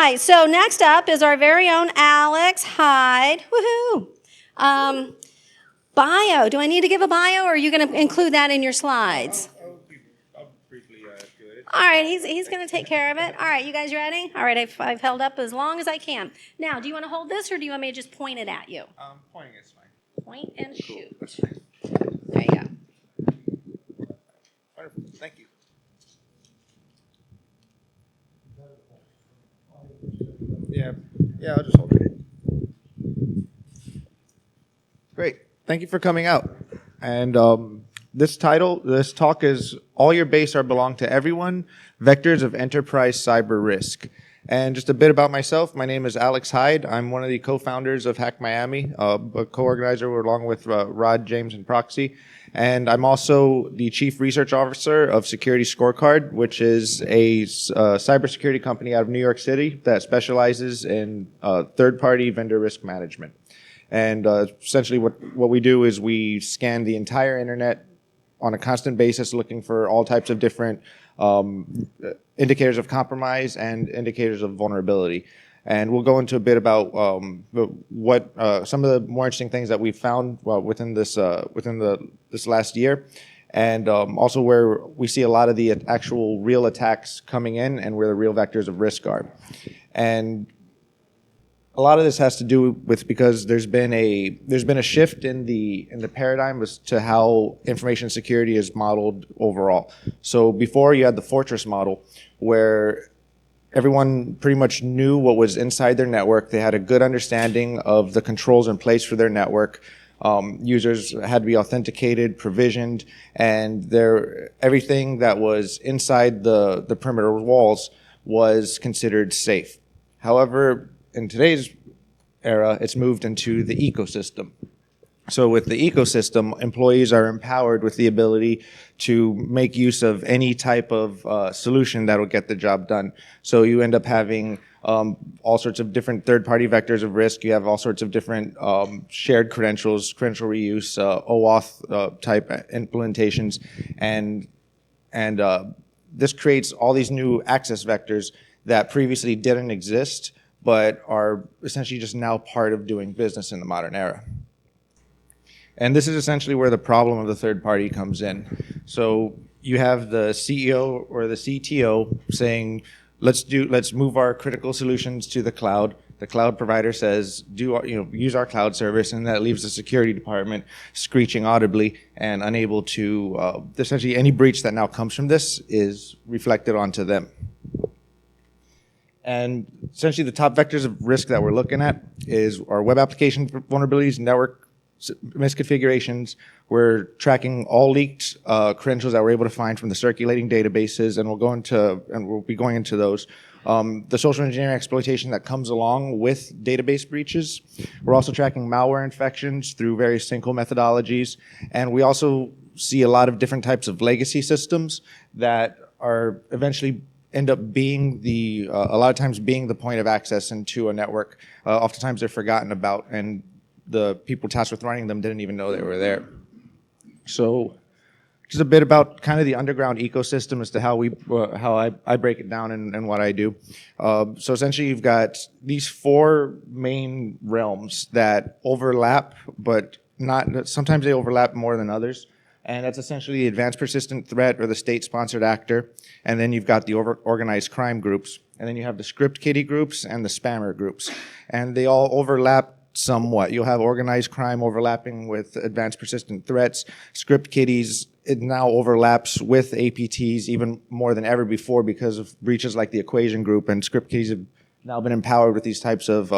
right, so next up is our very own Alex Heid. Woohoo! Bio. Do I need to give a bio, or are you going to include that in your slides? I'll briefly do it. All right, he's going to take care of it. All right, you guys ready? All right, I've held up as long as I can. Now, do you want to hold this, or do you want me to just point it at you? Pointing is fine. Point and shoot. That's fine. There you go. Wonderful. Thank you. Yeah, I'll just hold it. Great. Thank you for coming out. And this talk is All Your Base Are Belong to Everyone, Vectors of Enterprise Cyber Risk. And just a bit about myself. My name is Alex Heid. I'm one of the co-founders of HackMiami, a co-organizer along with Rod, James, and Proxy. And I'm also the Chief Research Officer of SecurityScorecard, which is a cybersecurity company out of New York City that specializes in third-party vendor risk management. And essentially what we do is we scan the entire internet on a constant basis, looking for all types of different indicators of compromise and indicators of vulnerability. And we'll go into a bit about what some of the more interesting things that we found within this last year, and also where we see a lot of the actual real attacks coming in and where the real vectors of risk are. And a lot of this has to do with because there's been a shift in the paradigm as to how information security is modeled overall. So before you had the fortress model where everyone pretty much knew what was inside their network. They had a good understanding of the controls in place for their network. Users had to be authenticated, provisioned, and everything that was inside the perimeter walls was considered safe. However, in today's era, it's moved into the ecosystem. So with the ecosystem, employees are empowered with the ability to make use of any type of solution that will get the job done. So you end up having all sorts of different third-party vectors of risk. You have all sorts of different shared credentials, credential reuse, OAuth type implementations, and this creates all these new access vectors that previously didn't exist, but are essentially just now part of doing business in the modern era. And this is essentially where the problem of the third party comes in. So you have the CEO or the CTO saying, let's move our critical solutions to the cloud. The cloud provider says, use our cloud service, and that leaves the security department screeching audibly and unable to, essentially any breach that now comes from this is reflected onto them. And essentially the top vectors of risk that we're looking at is our web application vulnerabilities, network misconfigurations. We're tracking all leaked credentials that we're able to find from the circulating databases, and we'll be going into those. The social engineering exploitation that comes along with database breaches. We're also tracking malware infections through various SYNCL methodologies, and we also see a lot of different types of legacy systems that are eventually end up being a lot of times being the point of access into a network. Oftentimes they're forgotten about, and the people tasked with running them didn't even know they were there. So just a bit about kind of the underground ecosystem as to how I break it down and what I do. So essentially you've got these four main realms that overlap, but sometimes they overlap more than others. And that's essentially the advanced persistent threat or the state-sponsored actor. And then you've got the organized crime groups. And then you have the script kiddie groups and the spammer groups. And they all overlap somewhat. You'll have organized crime overlapping with advanced persistent threats. Script kiddies, it now overlaps with APTs even more than ever before because of breaches like the Equation group, and script kiddies have now been empowered with these types of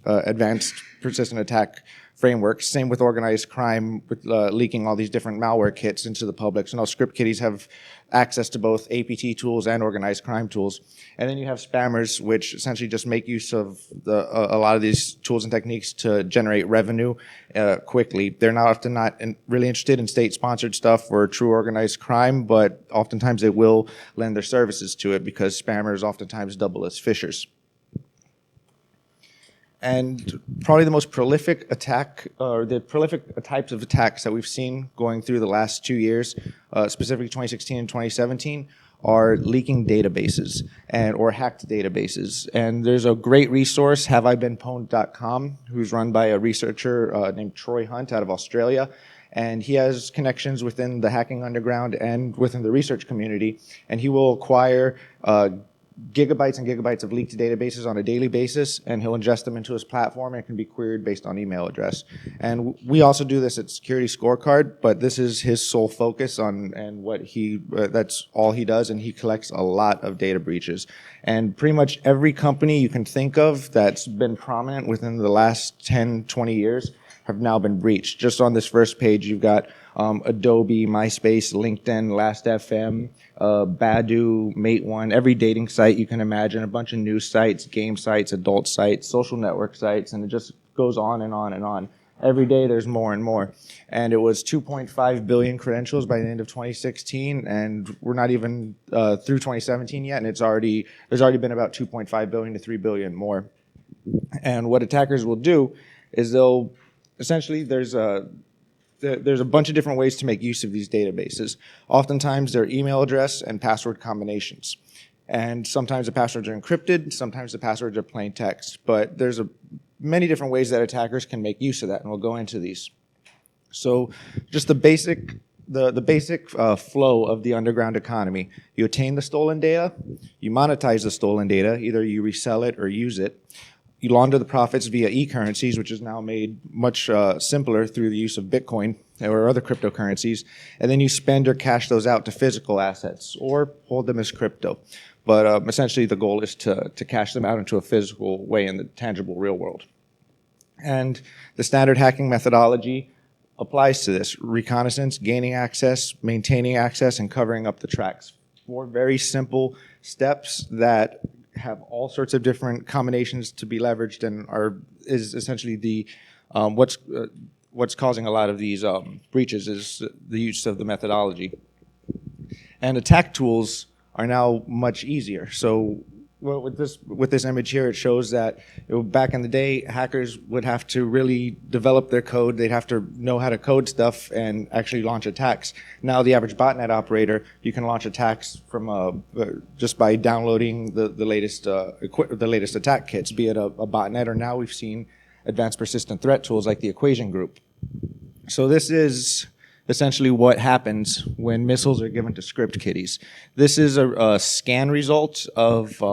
advanced persistent attack frameworks. Same with organized crime, with leaking all these different malware kits into the public. So now script kiddies have access to both APT tools and organized crime tools. And then you have spammers, which essentially just make use of a lot of these tools and techniques to generate revenue quickly. They're often not really interested in state-sponsored stuff or true organized crime, but oftentimes they will lend their services to it because spammers oftentimes double as phishers. And probably the most prolific attack, or the prolific types of attacks that we've seen going through the last 2 years, specifically 2016 and 2017, are leaking databases or hacked databases. And there's a great resource, haveibeenpwned.com, who's run by a researcher named Troy Hunt out of Australia. And he has connections within the hacking underground and within the research community. And he will acquire gigabytes and gigabytes of leaked databases on a daily basis, and he'll ingest them into his platform, and it can be queried based on email address. And we also do this at SecurityScorecard, but this is his sole focus on, and what that's all he does, and he collects a lot of data breaches. And pretty much every company you can think of that's been prominent within the last 10, 20 years have now been breached. Just on this first page, you've got Adobe, MySpace, LinkedIn, Last.fm, Badu, Mate1, every dating site you can imagine, a bunch of news sites, game sites, adult sites, social network sites, and it just goes on and on and on. Every day there's more and more. And it was 2.5 billion credentials by the end of 2016, and we're not even through 2017 yet, and there's already been about 2.5 billion to 3 billion more. And what attackers will do is they'll essentially, there's a bunch of different ways to make use of these databases. Oftentimes, they're email address and password combinations. And sometimes the passwords are encrypted, sometimes the passwords are plain text. But there's many different ways that attackers can make use of that, and we'll go into these. So just the basic flow of the underground economy. You obtain the stolen data, you monetize the stolen data, either you resell it or use it. You launder the profits via e-currencies, which is now made much simpler through the use of Bitcoin or other cryptocurrencies. And then you spend or cash those out to physical assets or hold them as crypto. But essentially the goal is to cash them out into a physical way in the tangible real world. And the standard hacking methodology applies to this: reconnaissance, gaining access, maintaining access, and covering up the tracks. 4 very simple steps that have all sorts of different combinations to be leveraged, and is essentially the what's causing a lot of these breaches is the use of the methodology. And attack tools are now much easier. So with this image here, it shows that back in the day, hackers would have to really develop their code. They'd have to know how to code stuff and actually launch attacks. Now, the average botnet operator, you can launch attacks from just by downloading the latest attack kits, be it a botnet, or now we've seen advanced persistent threat tools like the Equation Group. So this is essentially what happens when missiles are given to script kiddies. This is a scan result of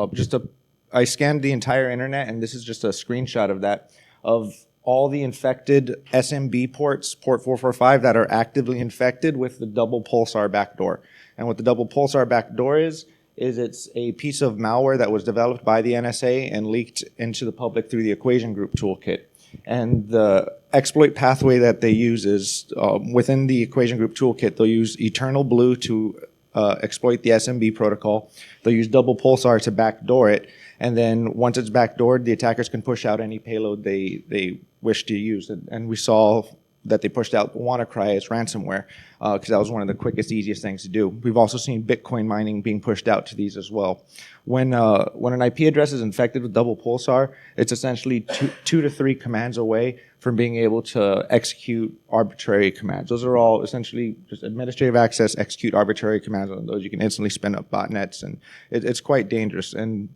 I scanned the entire internet, and this is just a screenshot of that, of all the infected SMB ports, port 445, that are actively infected with the double pulsar backdoor. And what the double pulsar backdoor is it's a piece of malware that was developed by the NSA and leaked into the public through the Equation Group toolkit. And the exploit pathway that they use is within the Equation Group toolkit, they'll use Eternal Blue to exploit the SMB protocol. They'll use double pulsar to backdoor it. And then once it's backdoored, the attackers can push out any payload they wish to use. And we saw that they pushed out WannaCry as ransomware because that was one of the quickest, easiest things to do. We've also seen Bitcoin mining being pushed out to these as well. When an IP address is infected with double pulsar, it's essentially two to three commands away from being able to execute arbitrary commands. Those are all essentially just administrative access, execute arbitrary commands on those. You can instantly spin up botnets, and it's quite dangerous. And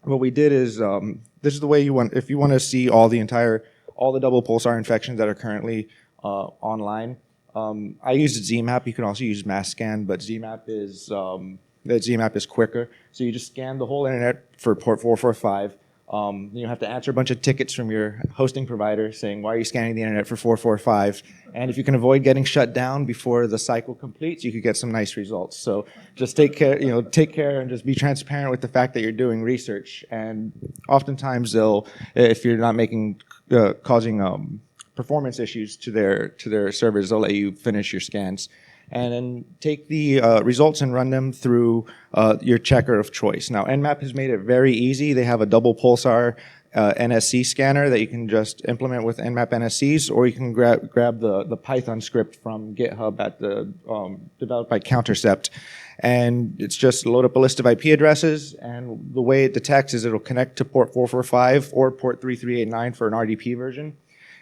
what we did is, this is the way if you want to see all the double pulsar infections that are currently online. I used ZMAP. You can also use MassScan, but ZMAP is quicker. So you just scan the whole internet for port 445. You have to answer a bunch of tickets from your hosting provider saying, why are you scanning the internet for 445? And if you can avoid getting shut down before the cycle completes, you could get some nice results. So just take care and just be transparent with the fact that you're doing research. And oftentimes if you're not causing performance issues to their servers, they'll let you finish your scans. And then take the results and run them through your checker of choice. Now, Nmap has made it very easy. They have a double pulsar NSC scanner that you can just implement with Nmap NSCs, or you can grab the Python script from GitHub developed by Countercept. And it's just load up a list of IP addresses, and the way it detects is it'll connect to port 445 or port 3389 for an RDP version.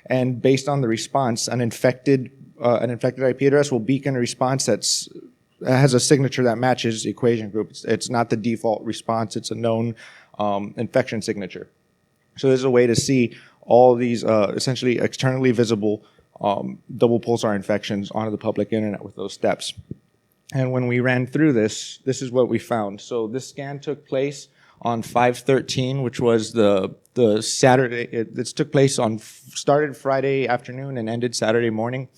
And based on the response, an infected IP address will beacon a response that's has a signature that matches the equation group. It's not the default response. It's a known infection signature. So there's a way to see all these essentially externally visible double pulsar infections onto the public internet with those steps. And when we ran through this, this is what we found. So this scan took place on 5/13, which was the Saturday. This took place started Friday afternoon and ended Saturday morning.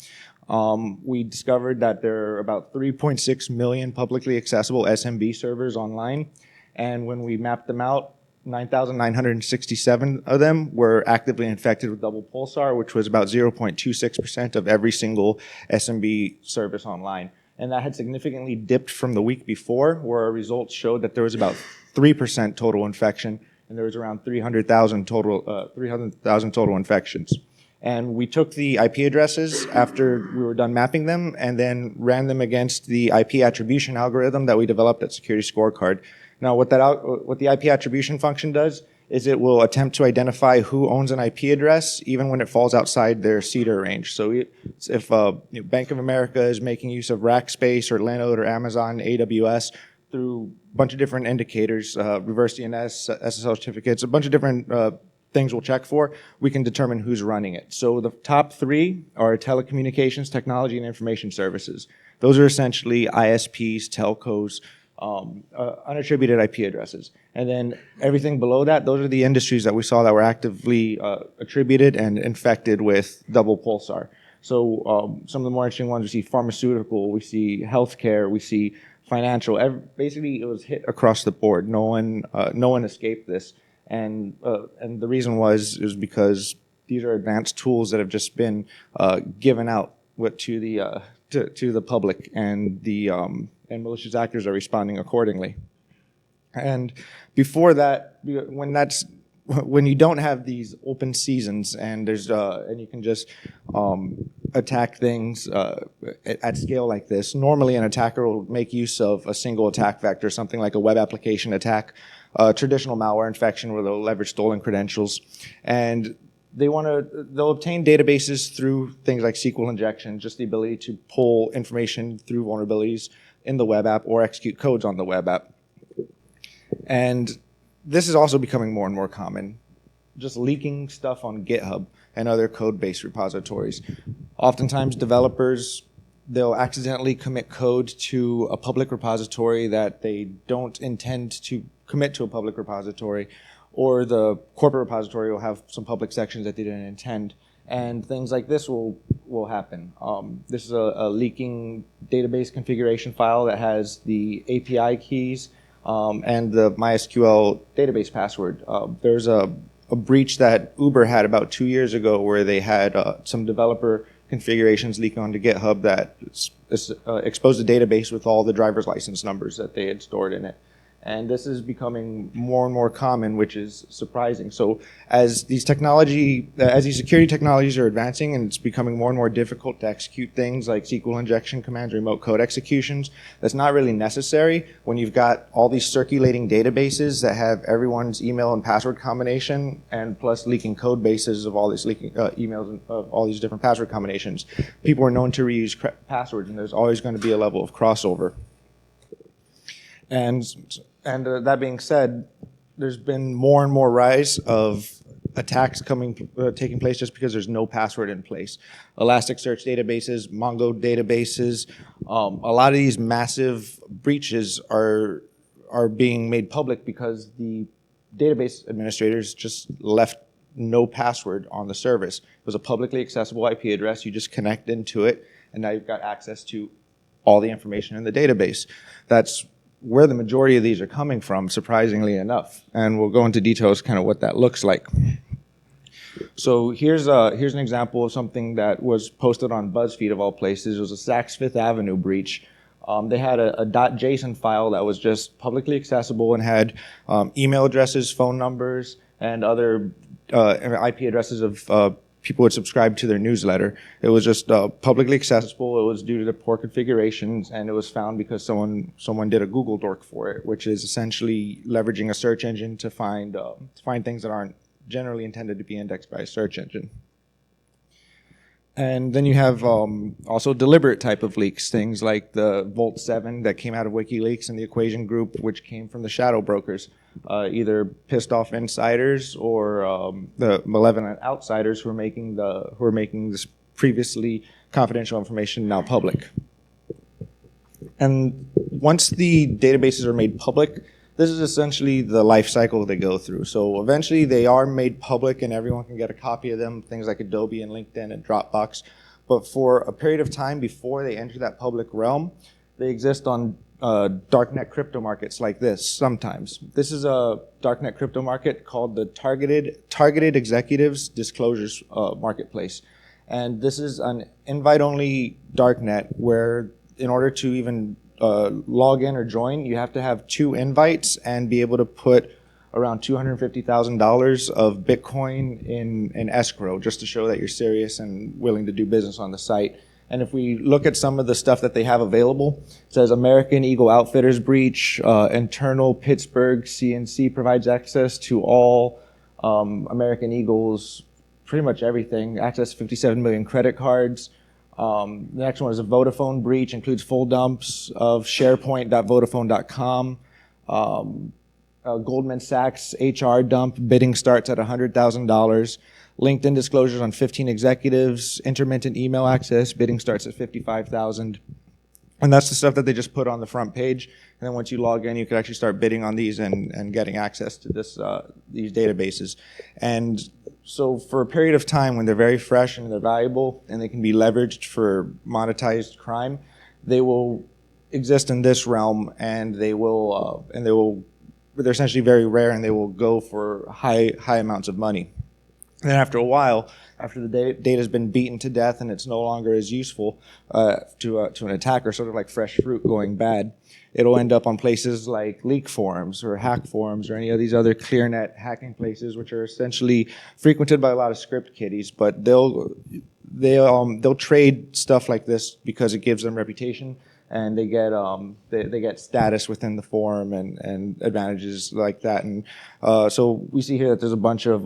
We discovered that there are about 3.6 million publicly accessible SMB servers online. And when we mapped them out, 9,967 of them were actively infected with double pulsar, which was about 0.26% of every single SMB service online. And that had significantly dipped from the week before, where our results showed that there was about 3% total infection, and there was around 300,000 total infections. And we took the IP addresses after we were done mapping them, and then ran them against the IP attribution algorithm that we developed at SecurityScorecard. Now, what the IP attribution function does is it will attempt to identify who owns an IP address, even when it falls outside their CEDAR range. So if Bank of America is making use of Rackspace or Linode or Amazon, AWS, through a bunch of different indicators, reverse DNS, SSL certificates, a bunch of different things we'll check for, we can determine who's running it. So the top three are telecommunications, technology, and information services. Those are essentially ISPs, telcos, unattributed IP addresses. And then everything below that, those are the industries that we saw that were actively attributed and infected with double pulsar. So some of the more interesting ones, we see pharmaceutical, we see healthcare, we see financial. Basically, it was hit across the board. No one escaped this. And the reason was because these are advanced tools that have just been given out to the public, and and malicious actors are responding accordingly. And before that, when you don't have these open seasons and and you can just attack things at scale like this, normally an attacker will make use of a single attack vector, something like a web application attack, traditional malware infection where they'll leverage stolen credentials, and they'll obtain databases through things like SQL injection, just the ability to pull information through vulnerabilities in the web app or execute codes on the web app. And this is also becoming more and more common, just leaking stuff on GitHub and other code-based repositories. Oftentimes developers, they'll accidentally commit code to a public repository that they don't intend to commit to a public repository, or the corporate repository will have some public sections that they didn't intend. And things like this will happen. This is a leaking database configuration file that has the API keys and the MySQL database password. There's a breach that Uber had about 2 years ago where they had some developer configurations leak onto GitHub that exposed the database with all the driver's license numbers that they had stored in it. And this is becoming more and more common, which is surprising. So as these security technologies are advancing and it's becoming more and more difficult to execute things like SQL injection commands, remote code executions, that's not really necessary when you've got all these circulating databases that have everyone's email and password combination, and plus leaking code bases of all these leaking emails and of all these different password combinations. People are known to reuse passwords, and there's always going to be a level of crossover. And that being said, there's been more and more rise of attacks taking place just because there's no password in place. Elasticsearch databases, Mongo databases, a lot of these massive breaches are being made public because the database administrators just left no password on the service. It was a publicly accessible IP address. You just connect into it, and now you've got access to all the information in the database. That's where the majority of these are coming from, surprisingly enough. And we'll go into details kind of what that looks like. So here's an example of something that was posted on BuzzFeed of all places. It was a Saks Fifth Avenue breach. They had a .json file that was just publicly accessible and had email addresses, phone numbers, and other IP addresses of people would subscribe to their newsletter. It was just publicly accessible. It was due to the poor configurations, and it was found because someone did a Google dork for it, which is essentially leveraging a search engine to find things that aren't generally intended to be indexed by a search engine. And then you have also deliberate type of leaks, things like the Volt 7 that came out of WikiLeaks and the Equation Group, which came from the shadow brokers, either pissed off insiders or the malevolent outsiders who are making this previously confidential information now public. And once the databases are made public, this is essentially the life cycle they go through. So eventually they are made public and everyone can get a copy of them, things like Adobe and LinkedIn and Dropbox. But for a period of time before they enter that public realm, they exist on darknet crypto markets like this sometimes. This is a darknet crypto market called the Targeted Executives Disclosures Marketplace. And this is an invite-only darknet where in order to even log in or join, you have to have 2 invites and be able to put around $250,000 of Bitcoin in escrow just to show that you're serious and willing to do business on the site. And if we look at some of the stuff that they have available, it says American Eagle Outfitters breach, internal Pittsburgh CNC provides access to all American Eagle's pretty much everything, access to 57 million credit cards. The next one is a Vodafone breach, includes full dumps of SharePoint.Vodafone.com. Goldman Sachs HR dump, bidding starts at $100,000. LinkedIn disclosures on 15 executives, intermittent email access, bidding starts at $55,000. And that's the stuff that they just put on the front page. And then once you log in, you can actually start bidding on these and getting access to these databases. And so for a period of time when they're very fresh and they're valuable and they can be leveraged for monetized crime, they will exist in this realm and they're essentially very rare and they will go for high amounts of money. And then after a while, after the data has been beaten to death and it's no longer as useful to an attacker, sort of like fresh fruit going bad, it'll end up on places like leak forums or hack forums or any of these other clear-net hacking places, which are essentially frequented by a lot of script kiddies. But they'll trade stuff like this because it gives them reputation, and they get status within the forum and advantages like that. And so we see here that there's a bunch of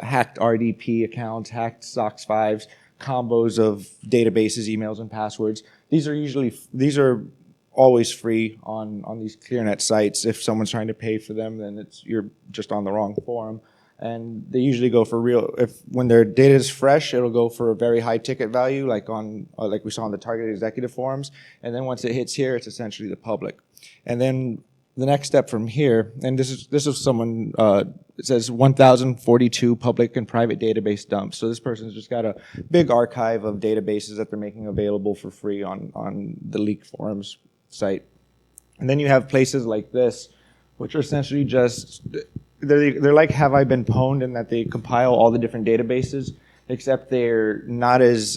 hacked RDP accounts, hacked SOC 5s, combos of databases, emails, and passwords. These are always free on these ClearNet sites. If someone's trying to pay for them, then you're just on the wrong forum. And they usually go for when their data is fresh, it'll go for a very high ticket value, like we saw on the targeted executive forums. And then once it hits here, it's essentially the public. And then the next step from here, and this is someone, it says 1,042 public and private database dumps. So this person's just got a big archive of databases that they're making available for free on the leak forums site. And then you have places like this, which are essentially just, they're like Have I Been Pwned, in that they compile all the different databases, except they're not as,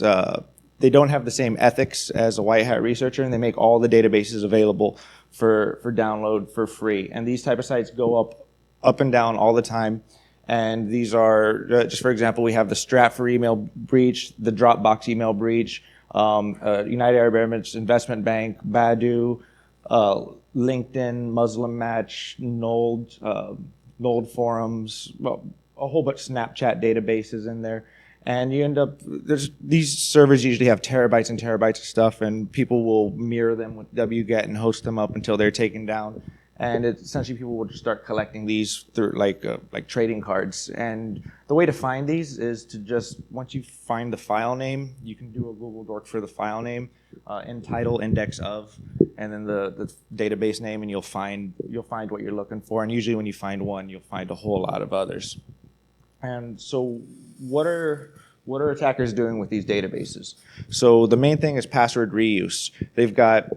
they don't have the same ethics as a white hat researcher, and they make all the databases available for download for free. And these type of sites go up and down all the time. And these are, just for example, we have the Stratfor email breach, the Dropbox email breach, United Arab Emirates Investment Bank, Badu, LinkedIn, Muslim Match, Nold forums, well, a whole bunch of Snapchat databases in there. And you end up, these servers usually have terabytes and terabytes of stuff, and people will mirror them with wget and host them up until they're taken down. And essentially people will just start collecting these through like trading cards. And the way to find these is to just, once you find the file name, you can do a Google dork for the file name, in title, index of, and then the database name, and you'll find what you're looking for. And usually when you find one, you'll find a whole lot of others. And so what are attackers doing with these databases? So the main thing is password reuse. They've got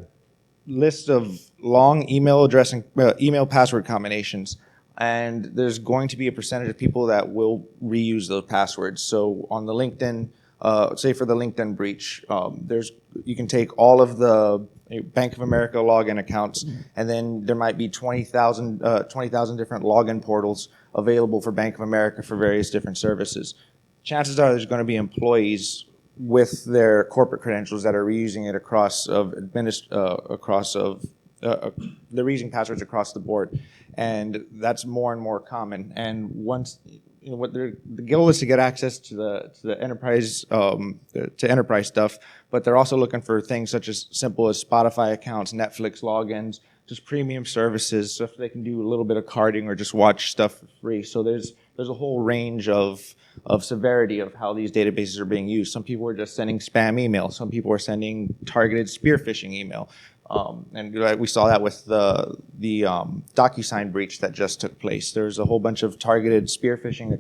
lists of long email address and email password combinations, and there's going to be a percentage of people that will reuse those passwords. So on the LinkedIn, say for the LinkedIn breach, you can take all of the Bank of America login accounts, and then there might be 20,000 different login portals available for Bank of America for various different services. Chances are there's going to be employees with their corporate credentials that are reusing it they're reusing passwords across the board, and that's more and more common. And once what the goal is to get access to the enterprise to enterprise stuff, but they're also looking for things such as simple as Spotify accounts, Netflix logins, just premium services, stuff they can do a little bit of carding or just watch stuff for free. So there's a whole range of severity of how these databases are being used. Some people are just sending spam email. Some people are sending targeted spear phishing email. And we saw that with the DocuSign breach that just took place. There's a whole bunch of targeted spear phishing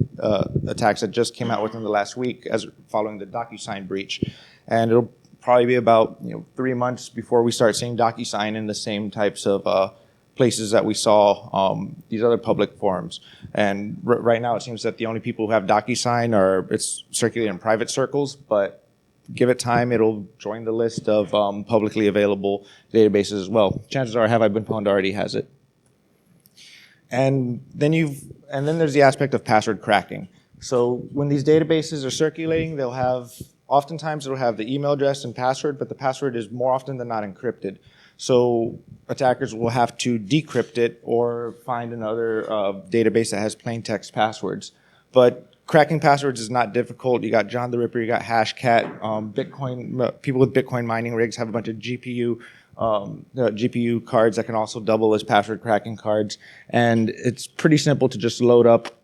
attacks that just came out within the last week as following the DocuSign breach. And it'll probably be about 3 months before we start seeing DocuSign in the same types of places that we saw these other public forums. And right now it seems that the only people who have DocuSign it's circulating in private circles, but give it time, it'll join the list of publicly available databases as well. Chances are Have I Been Pwned already has it. And then there's the aspect of password cracking. So when these databases are circulating, oftentimes it'll have the email address and password, but the password is more often than not encrypted. So attackers will have to decrypt it or find another database that has plain text passwords. But cracking passwords is not difficult. You got John the Ripper, you got Hashcat, people with Bitcoin mining rigs have a bunch of GPU cards that can also double as password cracking cards. And it's pretty simple to just load up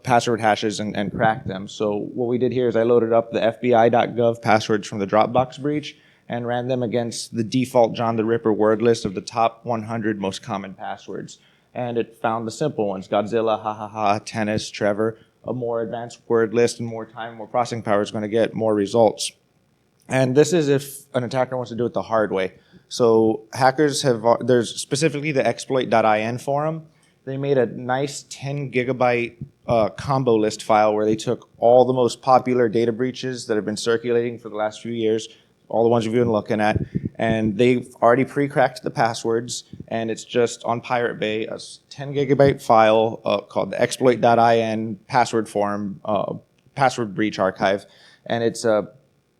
password hashes and crack them. So what we did here is I loaded up the FBI.gov passwords from the Dropbox breach and ran them against the default John the Ripper word list of the top 100 most common passwords. And it found the simple ones: Godzilla, ha ha ha, tennis, Trevor. A more advanced word list and more time, more processing power is going to get more results. And this is if an attacker wants to do it the hard way. So hackers there's specifically the exploit.in forum. They made a nice 10 gigabyte combo list file where they took all the most popular data breaches that have been circulating for the last few years, all the ones we've been looking at, and they've already pre-cracked the passwords, and it's just on Pirate Bay, a 10 gigabyte file called the exploit.in password forum, password breach archive, and it's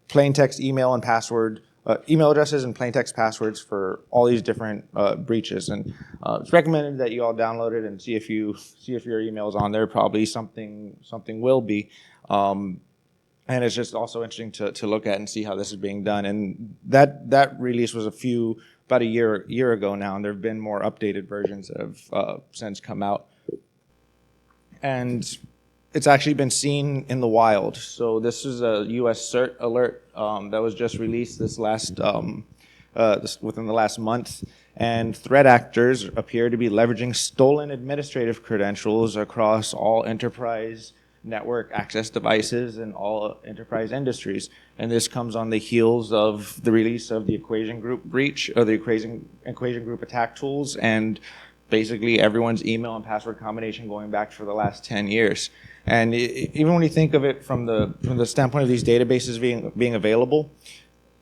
plain text email and password, email addresses and plain text passwords for all these different breaches. And it's recommended that you all download it and see if your email is on there. Probably something will be. And it's just also interesting to look at and see how this is being done. And that release was about a year ago now, and there have been more updated versions that have since come out. And it's actually been seen in the wild. So this is a USCERT alert that was just released within the last month. And threat actors appear to be leveraging stolen administrative credentials across all enterprise network access devices in all enterprise industries. And this comes on the heels of the release of the Equation Group breach, or the Equation Group attack tools, and basically everyone's email and password combination going back for the last 10 years. And even when you think of it from the standpoint of these databases being available,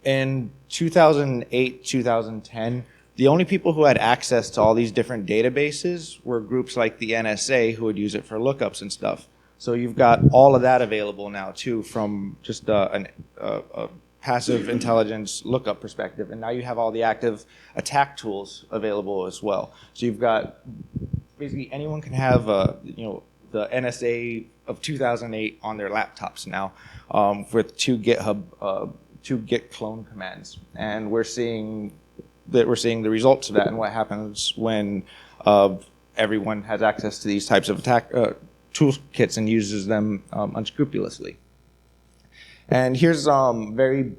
in 2008, 2010, the only people who had access to all these different databases were groups like the NSA, who would use it for lookups and stuff. So you've got all of that available now too, from just a passive intelligence lookup perspective, and now you have all the active attack tools available as well. So you've got basically anyone can have the NSA of 2008 on their laptops now with two Git clone commands, and we're seeing the results of that and what happens when everyone has access to these types of attack toolkits and uses them unscrupulously. And here's very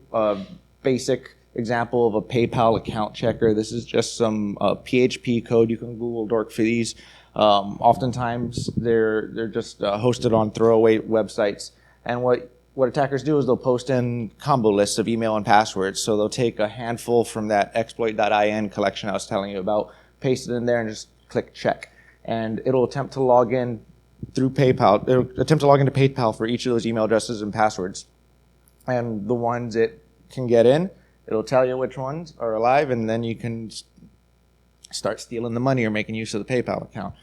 basic example of a PayPal account checker. This is just some PHP code. You can Google dork for these. Oftentimes they're just hosted on throwaway websites. And what attackers do is they'll post in combo lists of email and passwords. So they'll take a handful from that exploit.in collection I was telling you about, paste it in there, and just click check. And it'll attempt to log in through PayPal. It'll attempt to log into PayPal for each of those email addresses and passwords. And the ones it can get in, it'll tell you which ones are alive, and then you can start stealing the money or making use of the PayPal account.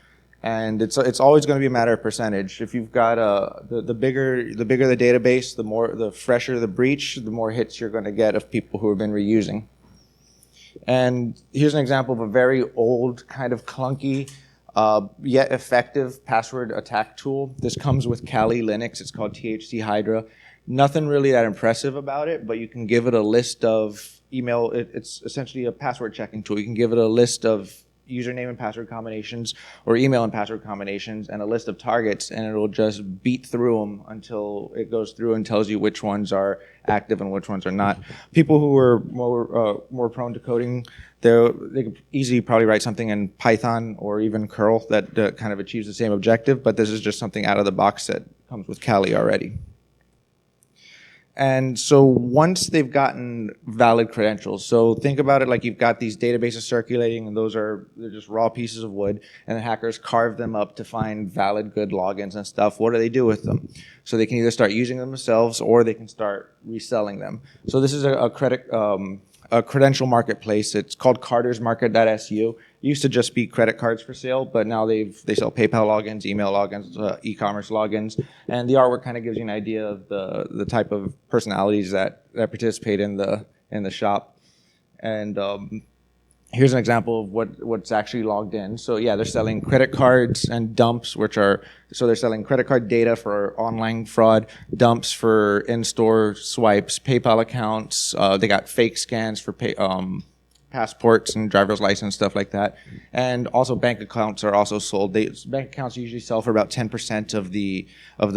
And it's always going to be a matter of percentage. If you've got the bigger the database, the fresher the breach, the more hits you're going to get of people who have been reusing. And here's an example of a very old, kind of clunky yet effective password attack tool. This comes with Kali Linux. It's called Tht Hydra. Nothing really that impressive about it, but you can give it a list of email. It's essentially a password checking tool. You can give it a list of username and password combinations or email and password combinations and a list of targets, and it'll just beat through them until it goes through and tells you which ones are active and which ones are not. People who are more prone to coding, they could easily probably write something in Python or even curl that kind of achieves the same objective, but this is just something out of the box that comes with Kali already. And so once they've gotten valid credentials, so think about it like you've got these databases circulating, and they're just raw pieces of wood, and the hackers carve them up to find valid, good logins and stuff. What do they do with them? So they can either start using them themselves, or they can start reselling them. So this is a credential marketplace. It's called cartersmarket.su. It used to just be credit cards for sale, but now they sell PayPal logins, email logins, e-commerce logins, and the artwork kind of gives you an idea of the type of personalities that participate in the shop. And here's an example of what's actually logged in. So yeah, they're selling credit cards and dumps, so they're selling credit card data for online fraud, dumps for in-store swipes, PayPal accounts. They got fake scans for passports and driver's license, stuff like that. And also bank accounts are also sold. Bank accounts usually sell for about 10% of the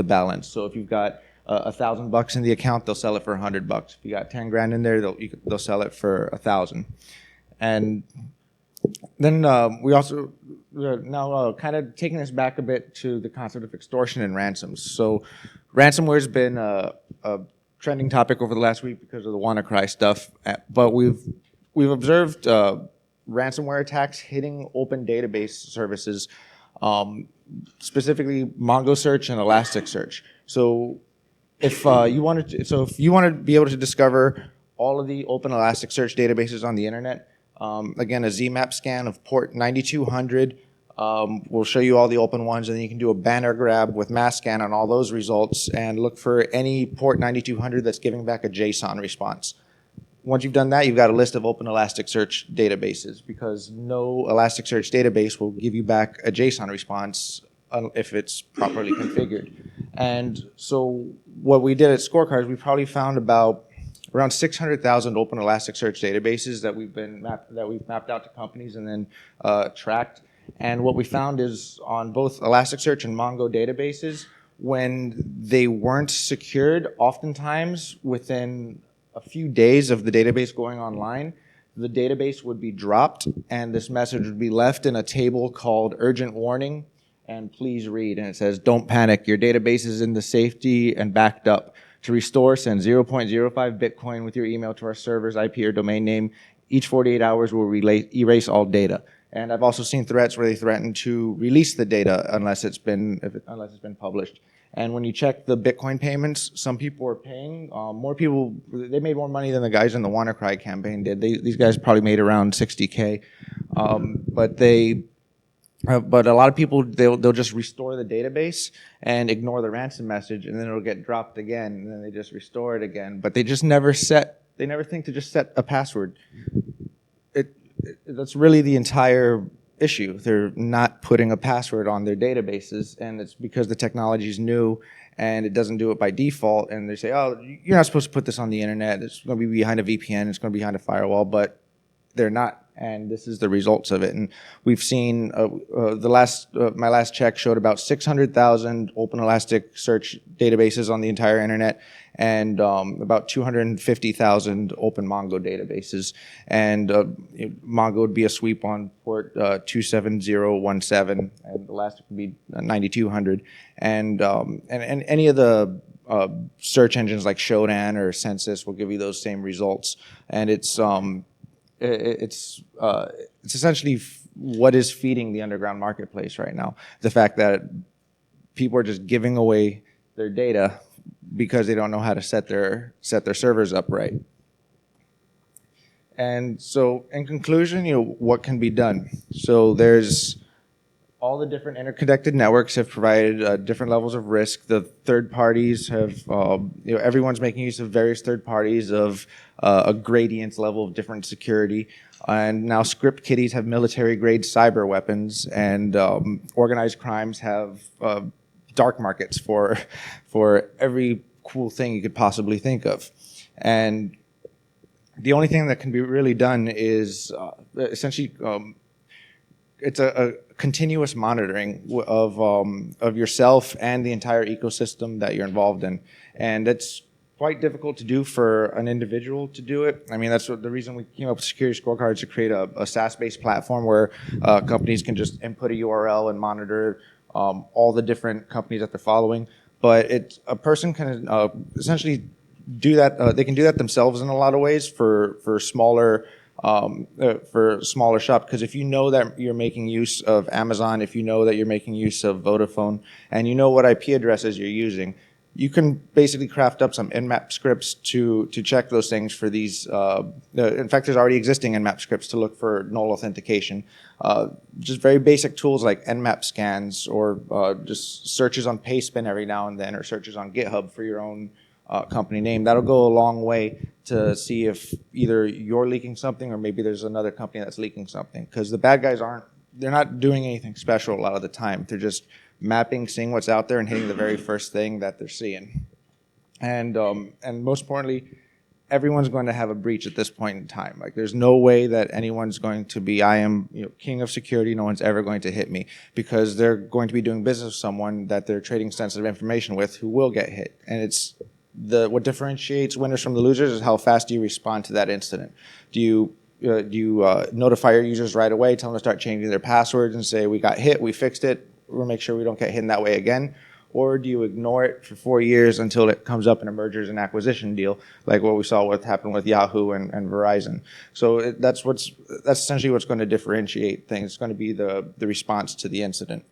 balance. So if you've got $1,000 in the account, they'll sell it for $100. If you got 10 grand in there, they'll sell it for 1,000. And then we also now kind of taking this back a bit to the concept of extortion and ransoms. So ransomware has been a trending topic over the last week because of the WannaCry stuff, but we've observed ransomware attacks hitting open database services, specifically MongoSearch and Elasticsearch. So if you want to be able to discover all of the open Elasticsearch databases on the internet, again, a ZMAP scan of port 9200 will show you all the open ones, and then you can do a banner grab with mass scan on all those results and look for any port 9200 that's giving back a JSON response. Once you've done that, you've got a list of open Elasticsearch databases, because no Elasticsearch database will give you back a JSON response if it's properly configured. And so what we did at Scorecard is we probably found around 600,000 open Elasticsearch databases that we've mapped out to companies and then tracked. And what we found is on both Elasticsearch and Mongo databases, when they weren't secured, oftentimes within a few days of the database going online, the database would be dropped, and this message would be left in a table called urgent warning and please read. And it says, don't panic, your database is in the safety and backed up. To restore, send 0.05 Bitcoin with your email to our server's IP or domain name. Each 48 hours will erase all data. And I've also seen threats where they threaten to release the data unless it's been published. And when you check the Bitcoin payments, some people are paying. More people, they made more money than the guys in the WannaCry campaign did. These guys probably made around 60K. But a lot of people, they'll just restore the database and ignore the ransom message, and then it'll get dropped again, and then they just restore it again. But they just never think to just set a password. That's really the entire issue. They're not putting a password on their databases, and it's because the technology is new and it doesn't do it by default. And they say, oh, you're not supposed to put this on the internet. It's going to be behind a VPN. It's going to be behind a firewall, but they're not. And this is the results of it. And we've seen my last check showed about 600,000 open Elasticsearch databases on the entire internet, and about 250,000 open Mongo databases. And Mongo would be a sweep on port 27017, and Elastic would be 9200. And any of the search engines like Shodan or Census will give you those same results. And it's essentially what is feeding the underground marketplace right now. The fact that people are just giving away their data because they don't know how to set their servers up right. And so in conclusion, what can be done? So there's all the different interconnected networks have provided different levels of risk. The third parties have, everyone's making use of various third parties of a gradient level of different security. And now script kiddies have military-grade cyber weapons, and organized crimes have dark markets for every cool thing you could possibly think of. And the only thing that can be really done is essentially it's a continuous monitoring of yourself and the entire ecosystem that you're involved in, and it's quite difficult to do for an individual to do it. I mean, that's the reason we came up with SecurityScorecard, to create a SaaS-based platform where companies can just input a URL and monitor all the different companies that they're following. But a person can essentially do that. They can do that themselves in a lot of ways for smaller shop, because if you know that you're making use of Amazon, if you know that you're making use of Vodafone, and you know what IP addresses you're using, you can basically craft up some Nmap scripts to check those things for these. In fact, there's already existing Nmap scripts to look for null authentication. Just very basic tools like Nmap scans, or just searches on Pastebin every now and then, or searches on GitHub for your own company name. That'll go a long way to see if either you're leaking something or maybe there's another company that's leaking something. Because the bad guys they're not doing anything special a lot of the time. They're just mapping, seeing what's out there, and hitting the very first thing that they're seeing. And most importantly, everyone's going to have a breach at this point in time. Like, there's no way that anyone's going to be, I am king of security, no one's ever going to hit me, because they're going to be doing business with someone that they're trading sensitive information with who will get hit. And it's what differentiates winners from the losers is how fast do you respond to that incident. Do you notify your users right away, tell them to start changing their passwords and say, we got hit, we fixed it, we'll make sure we don't get hit in that way again? Or do you ignore it for 4 years until it comes up in a mergers and acquisition deal, like what we saw what happened with Yahoo and Verizon? So that's essentially what's going to differentiate things. It's going to be the response to the incident.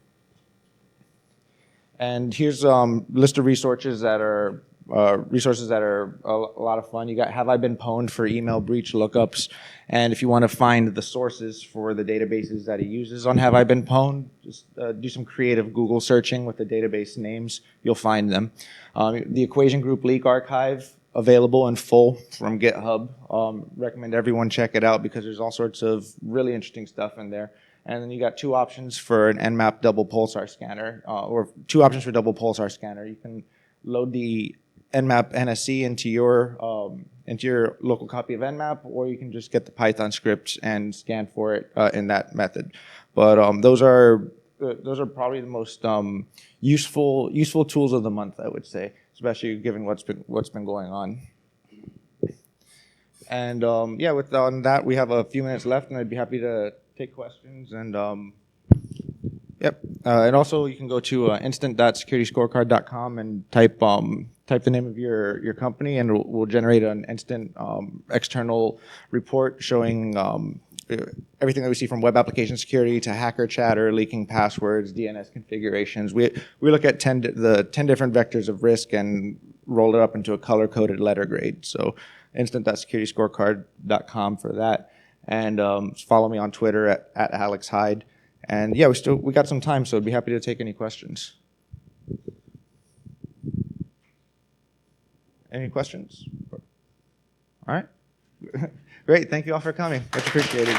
And here's a list of resources that are a lot of fun. You got Have I Been Pwned for email breach lookups. And if you want to find the sources for the databases that he uses on Have I Been Pwned, just do some creative Google searching with the database names. You'll find them. The Equation Group Leak Archive, available in full from GitHub. Recommend everyone check it out because there's all sorts of really interesting stuff in there. And then you got two options for an Nmap double pulsar scanner, or two options for double pulsar scanner. You can load the Nmap NSC into your local copy of Nmap, or you can just get the Python script and scan for it in that method. But those are probably the most useful tools of the month, I would say, especially given what's been going on. And yeah, on that, we have a few minutes left, and I'd be happy to take questions. And yep, and also you can go to instant.securityscorecard.com and type the name of your company, and we'll generate an instant external report showing everything that we see from web application security to hacker chatter, leaking passwords, DNS configurations. We look at the 10 different vectors of risk and roll it up into a color-coded letter grade. So instant.securityscorecard.com for that. And follow me on Twitter at AlexHyde. And yeah, we got some time, so I'd be happy to take any questions. Any questions? All right. Great. Thank you all for coming. Much appreciated.